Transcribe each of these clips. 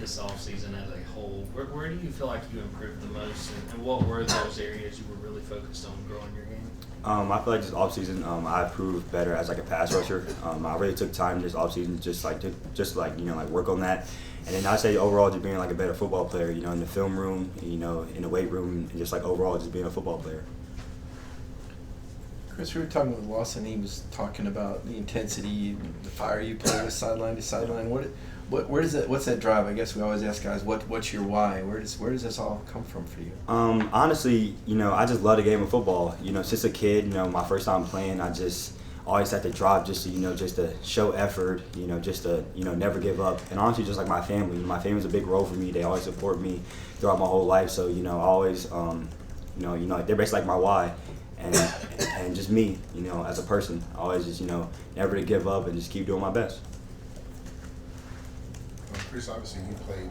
this offseason as a whole, where do you feel like you improved the most, and what were those areas you were really focused on growing your game? I feel like this offseason, I proved better as like a pass rusher. I really took time this offseason just like work on that. And then I'd say overall just being like a better football player, in the film room, in the weight room, and just like overall just being a football player. Chris, we were talking with Lawson. He was talking about the intensity, the fire you play with sideline to sideline. What's that drive? I guess we always ask guys, what's your why? Where does this all come from for you? Honestly, I just love the game of football. Since a kid, my first time playing, I just always had to drive just to show effort, just to, never give up. And honestly, just like my family. My family's a big role for me. They always support me throughout my whole life. So, I always, they're basically like my why. And just me, as a person, I always just, never to give up and just keep doing my best. Chris, obviously you played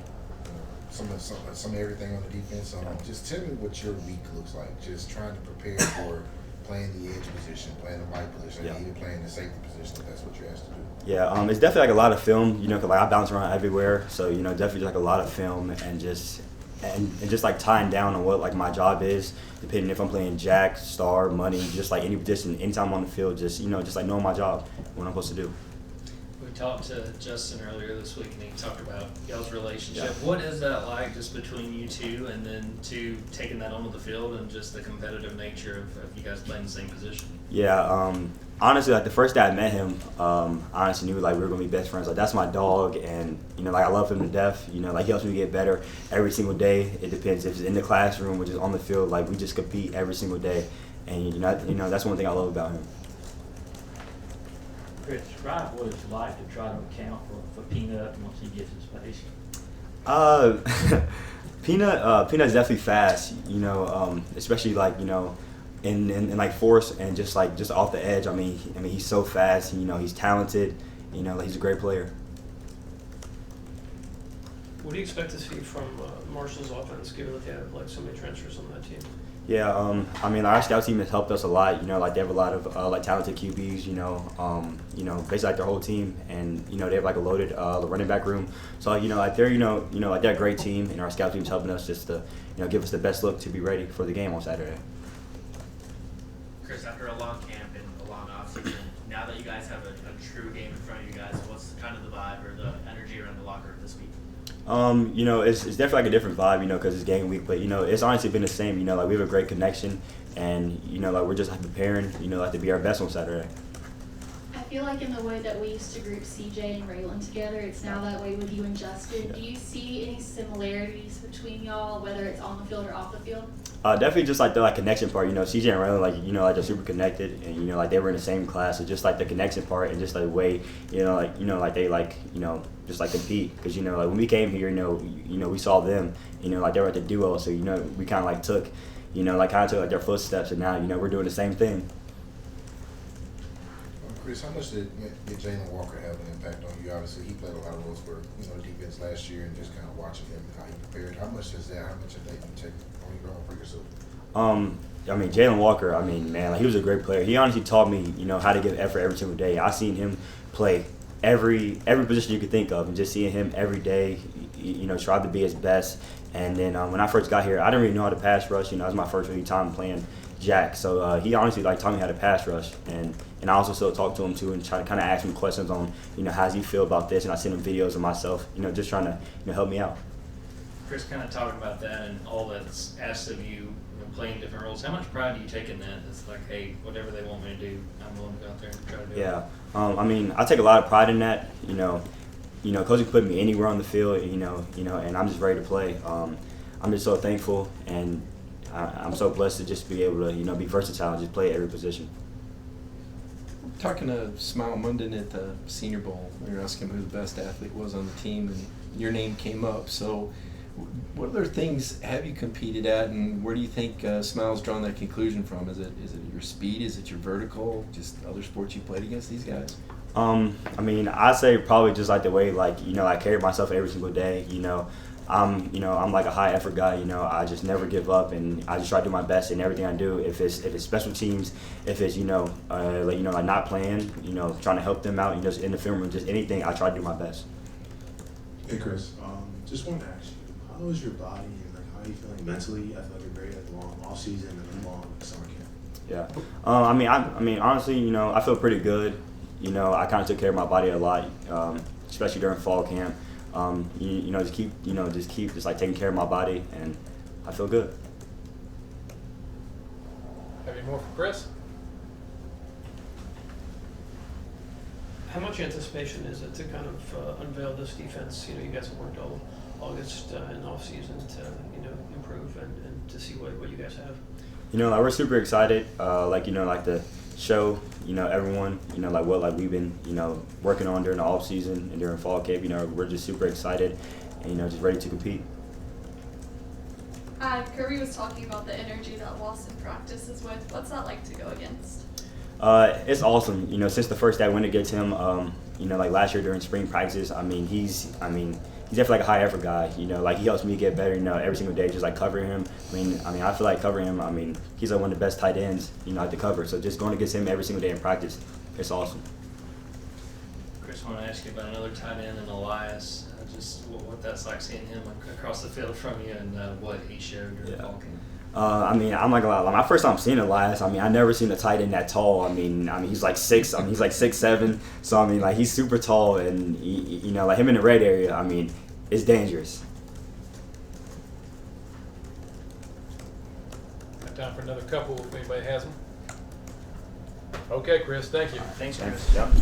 some of everything on the defense. Just tell me what your week looks like. Just trying to prepare for playing the edge position, playing the right position, and even playing the safety position if that's what you're asked to do. Yeah, it's definitely like a lot of film. Cause like I bounce around everywhere, so definitely like a lot of film and just like tying down on what like my job is, depending if I'm playing jack, star, money, just like any position, anytime I'm on the field, just like knowing my job, what I'm supposed to do. We talked to Justin earlier this week, and he talked about y'all's relationship. Yeah. What is that like, just between you two, and then taking that onto the field, and just the competitive nature of you guys playing the same position? Yeah, honestly, like the first day I met him, I honestly knew like we were gonna be best friends. Like that's my dog, and like I love him to death. Like he helps me get better every single day. It depends if it's in the classroom, which is on the field. Like we just compete every single day, and that's one thing I love about him. Chris, describe what it's like to try to account for Peanut once he gets his space. Peanut's definitely fast. Especially like in like force and just off the edge. I mean he's so fast. He's talented. Like he's a great player. What do you expect to see from Marshall's offense, given that they have like so many transfers on that team? Yeah, our scout team has helped us a lot. Like they have a lot of like talented QBs. Basically like their whole team, and they have like a loaded running back room. So like they're like they're a great team, and our scout team's helping us just to give us the best look to be ready for the game on Saturday. Chris, after a long camp and a long offseason, now that you guys have a true game in front of you guys, what's kind of the vibe or the energy around the locker room this week? It's definitely like a different vibe, because it's game week. But it's honestly been the same. Like we have a great connection, and like we're just like preparing, like to be our best on Saturday. I feel like in the way that we used to group CJ and Raylan together, it's now that way with you and Justin. Do you see any similarities between y'all, whether it's on the field or off the field? Definitely just like the connection part. CJ and Raylan, like they're super connected, and like they were in the same class. So just like the connection part, and just like the way like they just like compete. Because like when we came here, we saw them, like they were at the duo. So we kind of like took, took their footsteps, and now we're doing the same thing. Chris, how much did Jalen Walker have an impact on you? Obviously, he played a lot of roles for defense last year, and just kind of watching him and how he prepared. How much of that you take on for yourself? Jalen Walker, man, like he was a great player. He honestly taught me, how to give effort every single day. I seen him play every position you could think of, and just seeing him every day, try to be his best. And then when I first got here, I didn't really know how to pass rush. It was my first really time playing jack. So he honestly taught me how to pass rush, and I also still talk to him too, and try to kind of ask him questions on how does he feel about this, and I send him videos of myself, just trying to help me out. Chris, kind of talking about that and all that's asked of you, playing different roles. How much pride do you take in that? It's like, hey, whatever they want me to do, I'm willing to go out there and try to do it. Yeah, I take a lot of pride in that. Coach can put me anywhere on the field, and I'm just ready to play. I'm just so thankful, and I'm so blessed to just be able to, be versatile and just play every position. Talking to Smile Munden at the Senior Bowl, we were asking him who the best athlete was on the team, and your name came up. So what other things have you competed at, and where do you think Smile's drawn that conclusion from? Is it your speed? Is it your vertical? Just other sports you played against these guys? I say probably just like the way I carry myself every single day. I'm like a high effort guy. I just never give up, and I just try to do my best in everything I do. If it's special teams, if it's like not playing, trying to help them out, just in the film room, just anything, I try to do my best. Hey Chris, Just wanted to ask you, how is your body and like how are you feeling mentally? I feel like you're very like long off season and a long summer camp. Yeah. I mean, honestly, you know, I feel pretty good. You know, I kind of took care of my body a lot, especially during fall camp. You know, just keep like taking care of my body, and I feel good. Have any more for Chris? How much anticipation is it to kind of unveil this defense? You know, you guys have worked all August and off season to, you know, improve and to see what you guys have. You know, like, we're super excited. Like, you know, like to show, you know, everyone, you know, like what like we've been, you know, working on during the off season and during fall camp. You know, we're just super excited and, you know, just ready to compete. Kirby was talking about the energy that Boston practices with. What's that like to go against? It's awesome. You know, since the first day I went against him, you know, like last year during spring practice, he's definitely like a high effort guy. You know, like he helps me get better, you know, every single day, just like covering him. I feel like covering him, he's like one of the best tight ends, you know, I have to cover. So just going against him every single day in practice, it's awesome. Chris, I want to ask you about another tight end and Elias. Just what that's like seeing him across the field from you and what he showed during fall camp. I'm not gonna lie. Like, my first time seeing Elias, I never seen a tight end that tall. He's like 6'7". So like he's super tall, and you know, like him in the red area, it's dangerous. Got time for another couple if anybody has them. Okay, Chris, thank you. Thanks, Chris. Yep.